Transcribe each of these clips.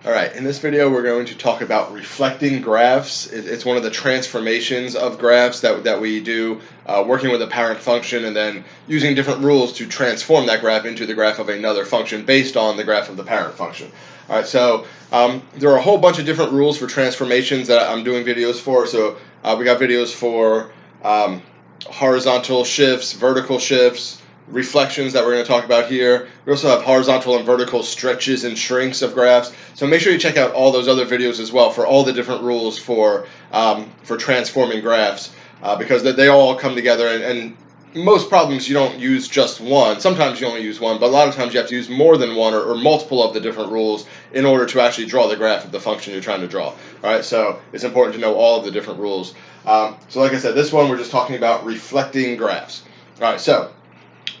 Alright, in this video we're going to talk about reflecting graphs. It's one of the transformations of graphs that we do, working with a parent function and then using different rules to transform that graph into the graph of another function based on the graph of the parent function. Alright, so there are a whole bunch of different rules for transformations that I'm doing videos for. So we got videos for horizontal shifts, vertical shifts, reflections that we're going to talk about here. We also have horizontal and vertical stretches and shrinks of graphs. So make sure you check out all those other videos as well for all the different rules for transforming graphs, because they all come together, and most problems you don't use just one. Sometimes you only use one, but a lot of times you have to use more than one or multiple of the different rules in order to actually draw the graph of the function you're trying to draw. Alright, so it's important to know all of the different rules. So like I said, this one we're just talking about reflecting graphs. Alright, so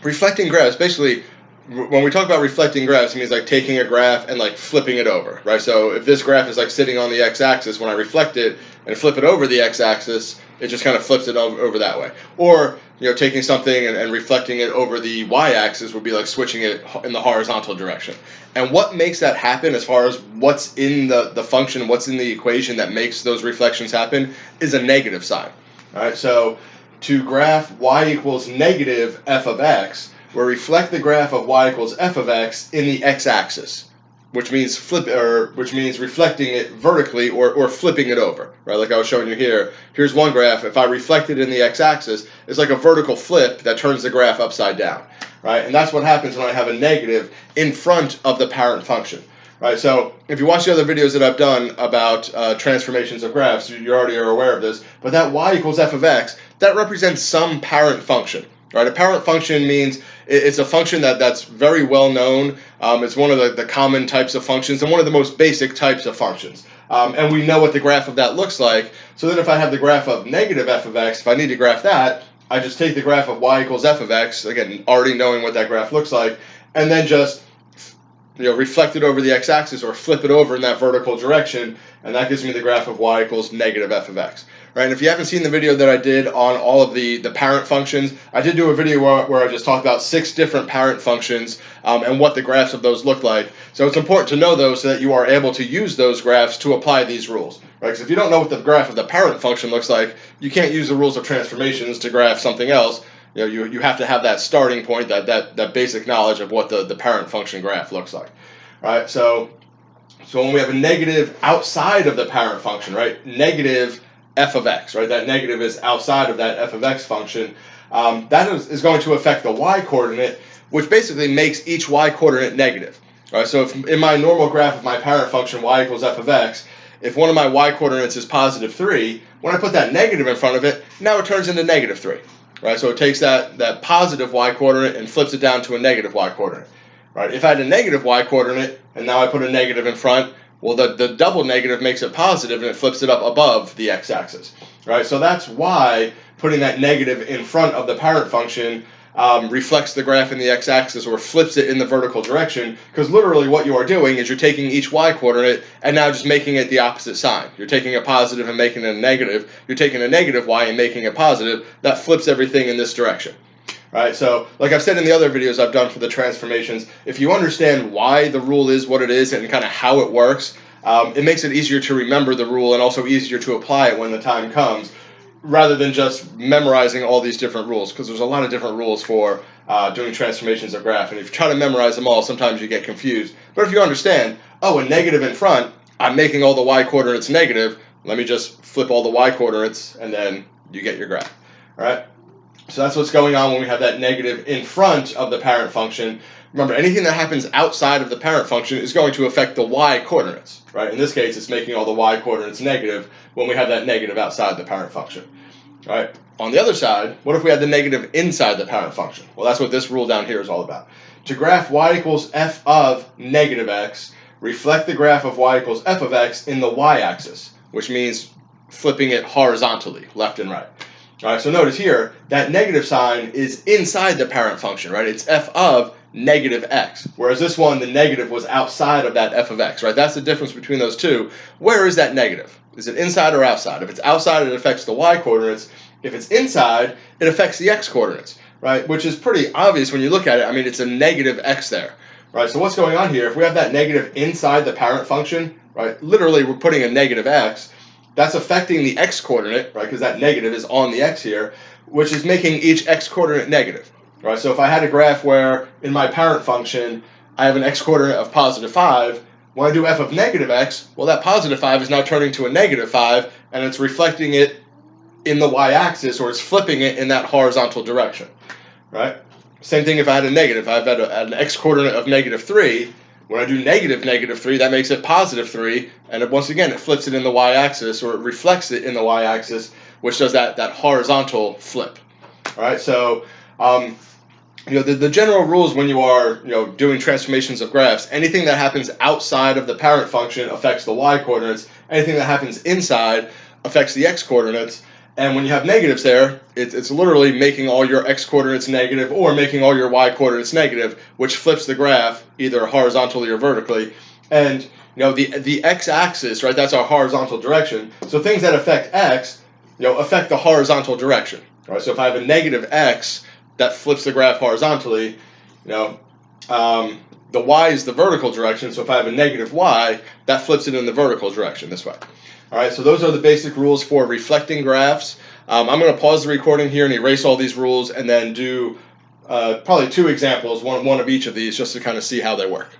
reflecting graphs, basically, when we talk about reflecting graphs, it means like taking a graph and like flipping it over, right? So if this graph is like sitting on the x-axis, when I reflect it and flip it over the x-axis, it just kind of flips it over that way. Or, you know, taking something and reflecting it over the y-axis would be like switching it in the horizontal direction. And what makes that happen, as far as what's in the function, what's in the equation that makes those reflections happen, is a negative sign. All right, so to graph y equals negative f of x, we reflect the graph of y equals f of x in the x-axis, which means reflecting it vertically or flipping it over, right? Like I was showing you here. Here's one graph. If I reflect it in the x-axis, it's like a vertical flip that turns the graph upside down, right? And that's what happens when I have a negative in front of the parent function. Right, so if you watch the other videos that I've done about transformations of graphs, you already are aware of this, but that y equals f of x, that represents some parent function. Right, a parent function means it's a function that's very well known. It's one of the common types of functions and one of the most basic types of functions. And we know what the graph of that looks like. So then if I have the graph of negative f of x, if I need to graph that, I just take the graph of y equals f of x, again, already knowing what that graph looks like, and then just reflect it over the x-axis or flip it over in that vertical direction, and that gives me the graph of y equals negative f of x. Right, and if you haven't seen the video that I did on all of the parent functions, I did do a video where I just talked about 6 different parent functions and what the graphs of those look like. So it's important to know those so that you are able to use those graphs to apply these rules. Right, because if you don't know what the graph of the parent function looks like, you can't use the rules of transformations to graph something else. You have to have that starting point, that basic knowledge of what the parent function graph looks like. Right, so when we have a negative outside of the parent function, right, negative f of x, right, that negative is outside of that f of x function, that is going to affect the y coordinate, which basically makes each y coordinate negative. Right, so if in my normal graph of my parent function y equals f of x, if one of my y coordinates is positive 3, when I put that negative in front of it, now it turns into negative 3. Right, so it takes that positive y coordinate and flips it down to a negative y coordinate. Right, if I had a negative y coordinate and now I put a negative in front, well, the double negative makes it positive and it flips it up above the x-axis. Right, so that's why putting that negative in front of the parent function reflects the graph in the x-axis or flips it in the vertical direction, because literally what you are doing is you're taking each y coordinate and now just making it the opposite sign. You're taking a positive and making it a negative. You're taking a negative y and making it positive. That flips everything in this direction. Right, so like I've said in the other videos I've done for the transformations, if you understand why the rule is what it is and kind of how it works, it makes it easier to remember the rule and also easier to apply it when the time comes, rather than just memorizing all these different rules, because there's a lot of different rules for doing transformations of graph, and if you try to memorize them all, sometimes you get confused. But if you understand, oh, a negative in front, I'm making all the y coordinates negative, let me just flip all the y coordinates, and then you get your graph. All right? So that's what's going on when we have that negative in front of the parent function. Remember, anything that happens outside of the parent function is going to affect the y coordinates. Right? In this case, it's making all the y coordinates negative when we have that negative outside the parent function. Right? On the other side, what if we had the negative inside the parent function? Well, that's what this rule down here is all about. To graph y equals f of negative x, reflect the graph of y equals f of x in the y-axis, which means flipping it horizontally, left and right. All right, so notice here, that negative sign is inside the parent function, right? It's f of negative x, whereas this one, the negative was outside of that f of x, right? That's the difference between those two. Where is that negative? Is it inside or outside? If it's outside, it affects the y coordinates. If it's inside, it affects the x coordinates, right? Which is pretty obvious when you look at it. I mean, it's a negative x there, right? So what's going on here? If we have that negative inside the parent function, right? Literally, we're putting a negative x. That's affecting the x coordinate, right? Because that negative is on the x here, which is making each x coordinate negative, right? So if I had a graph where in my parent function I have an x coordinate of positive 5, when I do f of negative x, well, that positive 5 is now turning to a negative 5, and it's reflecting it in the y-axis, or it's flipping it in that horizontal direction, right? Same thing if I had a negative. I've had an x coordinate of negative 3. When I do negative 3, that makes it positive 3, and once again, it flips it in the y-axis, or it reflects it in the y-axis, which does that horizontal flip. All right, so the general rules when you are doing transformations of graphs, anything that happens outside of the parent function affects the y coordinates. Anything that happens inside affects the x coordinates. And when you have negatives there, it's literally making all your x coordinates negative or making all your y coordinates negative, which flips the graph either horizontally or vertically. And the x-axis, right? That's our horizontal direction. So things that affect x, affect the horizontal direction. Right? So if I have a negative x, that flips the graph horizontally. The y is the vertical direction. So if I have a negative y, that flips it in the vertical direction this way. All right, so those are the basic rules for reflecting graphs. I'm going to pause the recording here and erase all these rules, and then do probably 2 examples, one of each of these, just to kind of see how they work.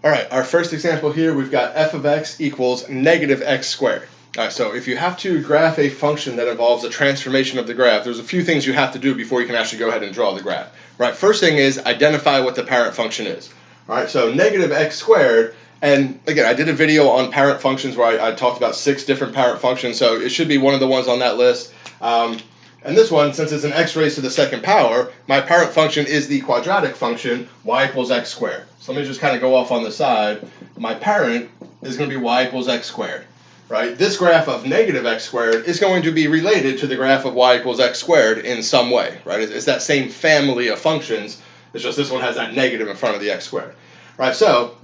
All right, our first example here, we've got f of x equals negative x squared. All right, so if you have to graph a function that involves a transformation of the graph, there's a few things you have to do before you can actually go ahead and draw the graph. Right, first thing is identify what the parent function is. All right, so negative x squared. And again, I did a video on parent functions where I talked about 6 different parent functions, so it should be one of the ones on that list. And this one, since it's an x raised to the 2nd power, my parent function is the quadratic function y equals x squared. So let me just kind of go off on the side. My parent is going to be y equals x squared. Right? This graph of negative x squared is going to be related to the graph of y equals x squared in some way. Right? It's that same family of functions. It's just this one has that negative in front of the x squared. Right? So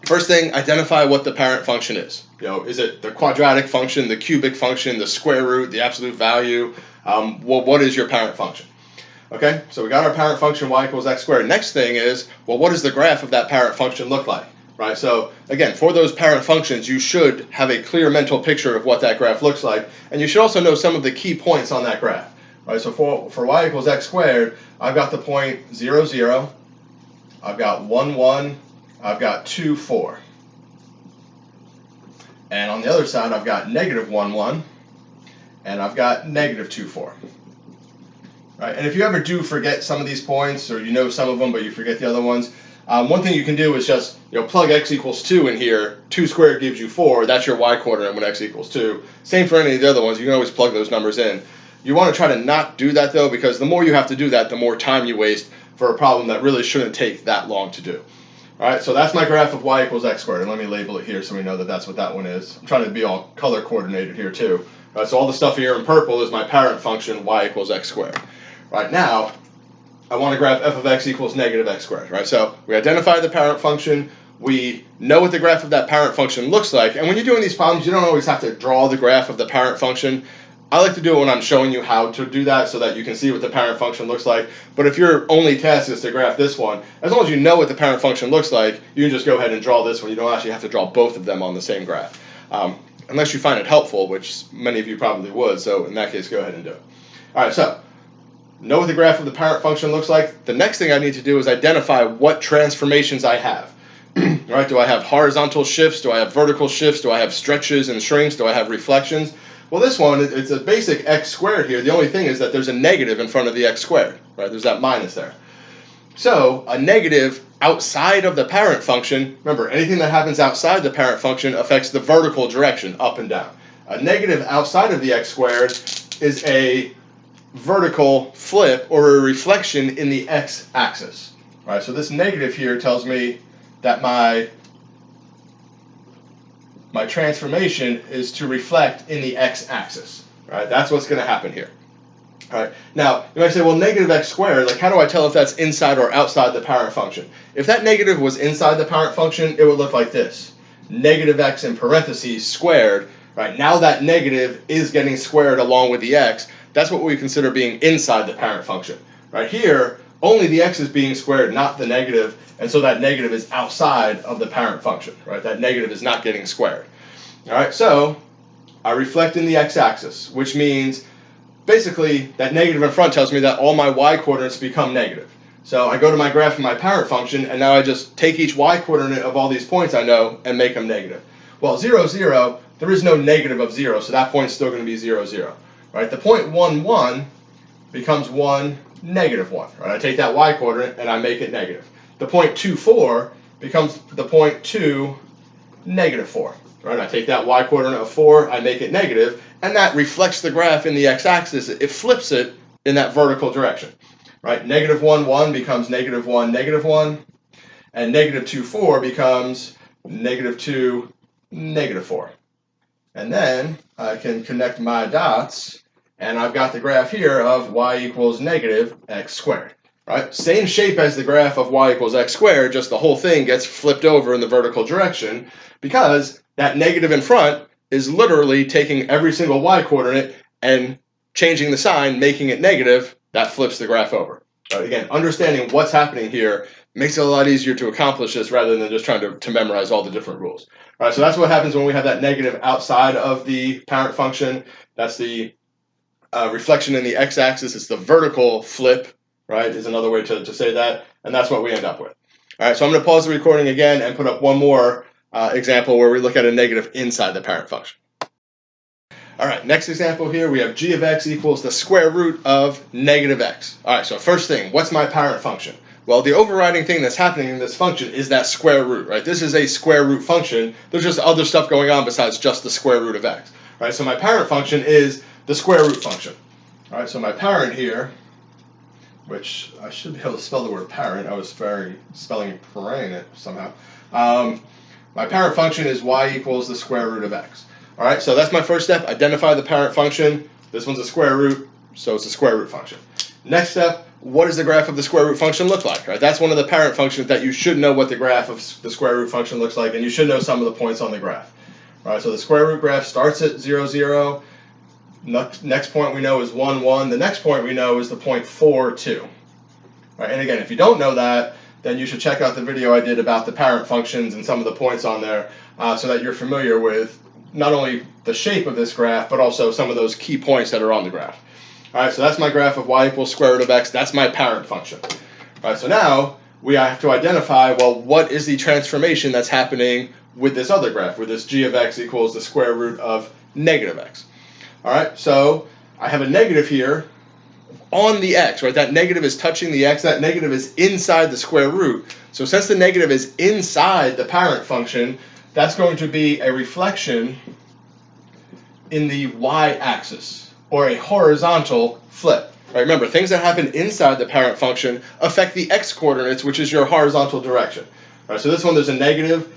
first thing, identify what the parent function is. Is it the quadratic function, the cubic function, the square root, the absolute value? Well, what is your parent function? Okay, so we got our parent function y equals x squared. Next thing is, well, what does the graph of that parent function look like? Right, so again, for those parent functions, you should have a clear mental picture of what that graph looks like, and you should also know some of the key points on that graph. Right, so for y equals x squared, I've got the point 0, 0, I've got 1, 1, I've got 2, 4. And on the other side, I've got negative 1, 1, and I've got negative 2, 4. Right? And if you ever do forget some of these points, or you know some of them but you forget the other ones, one thing you can do is just plug x equals 2 in here. 2 squared gives you 4. That's your y coordinate when x equals 2. Same for any of the other ones. You can always plug those numbers in. You want to try to not do that, though, because the more you have to do that, the more time you waste for a problem that really shouldn't take that long to do. All right, so that's my graph of y equals x squared, and let me label it here so we know that that's what that one is. I'm trying to be all color coordinated here too. All right, so all the stuff here in purple is my parent function y equals x squared. Right now, I want to graph f of x equals negative x squared. Right, so we identify the parent function. We know what the graph of that parent function looks like, and when you're doing these problems, you don't always have to draw the graph of the parent function. I like to do it when I'm showing you how to do that so that you can see what the parent function looks like. But if your only task is to graph this one, as long as you know what the parent function looks like, you can just go ahead and draw this one. You don't actually have to draw both of them on the same graph. Unless you find it helpful, which many of you probably would. So in that case, go ahead and do it. All right, so know what the graph of the parent function looks like. The next thing I need to do is identify what transformations I have. All right, do I have horizontal shifts? Do I have vertical shifts? Do I have stretches and shrinks? Do I have reflections? Well, this one, it's a basic x squared here. The only thing is that there's a negative in front of the x squared, right? There's that minus there. So a negative outside of the parent function, remember, anything that happens outside the parent function affects the vertical direction, up and down. A negative outside of the x squared is a vertical flip or a reflection in the x-axis. Right? So this negative here tells me that my transformation is to reflect in the x-axis. Right? That's what's going to happen here. All right. Now, you might say, well, negative x squared, like how do I tell if that's inside or outside the parent function? If that negative was inside the parent function, it would look like this. Negative x in parentheses squared. Right? Now that negative is getting squared along with the x. That's what we consider being inside the parent function. Right here, only the x is being squared, not the negative, and so that negative is outside of the parent function, right? That negative is not getting squared. All right, so I reflect in the x-axis, which means basically that negative in front tells me that all my y-coordinates become negative. So I go to my graph of my parent function, and now I just take each y-coordinate of all these points I know and make them negative. Well, 0, 0, there is no negative of 0, so that point's still going to be 0, 0. Right? The point 1, 1 becomes 1, negative 1. Right? I take that y-coordinate and I make it negative. The point 2, 4 becomes the point 2, negative 4. Right? I take that y-coordinate of 4, I make it negative, and that reflects the graph in the x-axis. It flips it in that vertical direction. Right? Negative 1, 1 becomes negative 1, negative 1, and negative 2, 4 becomes negative 2, negative 4. And then I can connect my dots, and I've got the graph here of y equals negative x squared. Right? Same shape as the graph of y equals x squared, just the whole thing gets flipped over in the vertical direction because that negative in front is literally taking every single y-coordinate and changing the sign, making it negative. That flips the graph over. But again, understanding what's happening here makes it a lot easier to accomplish this rather than just trying to memorize all the different rules. All right, so that's what happens when we have that negative outside of the parent function. That's the reflection in the x-axis. It's the vertical flip, right, is another way to say that, and that's what we end up with. All right, so I'm going to pause the recording again and put up one more example where we look at a negative inside the parent function. All right, next example here, we have g of x equals the square root of negative x. All right, so first thing, what's my parent function? Well, the overriding thing that's happening in this function is that square root, right? This is a square root function. There's just other stuff going on besides just the square root of x. All right, so my parent function is the square root function. All right, so my parent here, which I should be able to spell the word parent. I was spelling parent somehow. My parent function is y equals the square root of x. All right, so that's my first step. Identify the parent function. This one's a square root, so it's a square root function. Next step, what does the graph of the square root function look like? Right, that's one of the parent functions that you should know what the graph of the square root function looks like, and you should know some of the points on the graph. All right, so the square root graph starts at 0, 0. Next point we know is 1, 1. The next point we know is the point 4, 2. All right, and again, if you don't know that, then you should check out the video I did about the parent functions and some of the points on there so that you're familiar with not only the shape of this graph, but also some of those key points that are on the graph. All right, so that's my graph of y equals square root of x. That's my parent function. All right, so now we have to identify, well, what is the transformation that's happening with this other graph, with this g of x equals the square root of negative x. All right, so I have a negative here on the x, right? That negative is touching the x. That negative is inside the square root. So since the negative is inside the parent function, that's going to be a reflection in the y-axis, or a horizontal flip. Right, remember, things that happen inside the parent function affect the x-coordinates, which is your horizontal direction. All right, so this one, there's a negative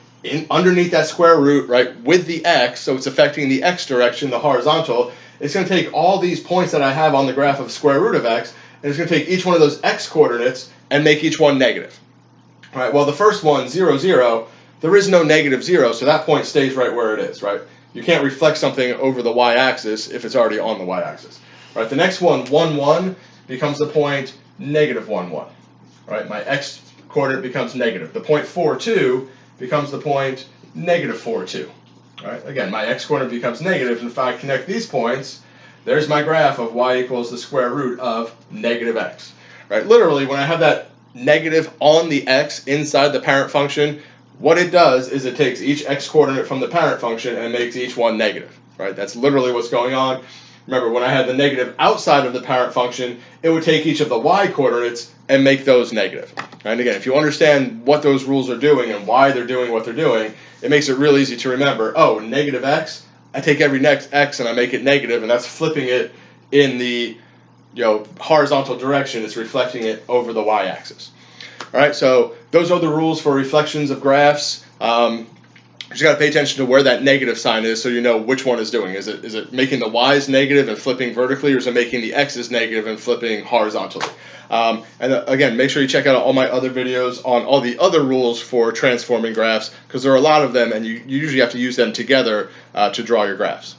underneath that square root, right, with the x, so it's affecting the x direction, the horizontal. It's going to take all these points that I have on the graph of square root of x, and it's going to take each one of those x-coordinates and make each one negative. All right, well, the first one, 0, 0, there is no negative 0, so that point stays right where it is, right? You can't reflect something over the y-axis if it's already on the y-axis. Right, the next one, 1, 1, becomes the point negative 1, 1. Right, my x-coordinate becomes negative. The point 4, 2 becomes the point negative 4, 2. Right, again, my x-coordinate becomes negative, and if I connect these points, there's my graph of y equals the square root of negative x. Right, literally, when I have that negative on the x inside the parent function, what it does is it takes each x-coordinate from the parent function and makes each one negative. Right, that's literally what's going on. Remember, when I had the negative outside of the parent function, it would take each of the y-coordinates and make those negative. And again, if you understand what those rules are doing and why they're doing what they're doing, it makes it real easy to remember, oh, negative x, I take every next x and I make it negative, and that's flipping it in the horizontal direction. It's reflecting it over the y-axis. All right, so those are the rules for reflections of graphs. You just got to pay attention to where that negative sign is so you know which one is doing. Is it making the y's negative and flipping vertically, or is it making the x's negative and flipping horizontally? And again, make sure you check out all my other videos on all the other rules for transforming graphs, because there are a lot of them, and you usually have to use them together to draw your graphs.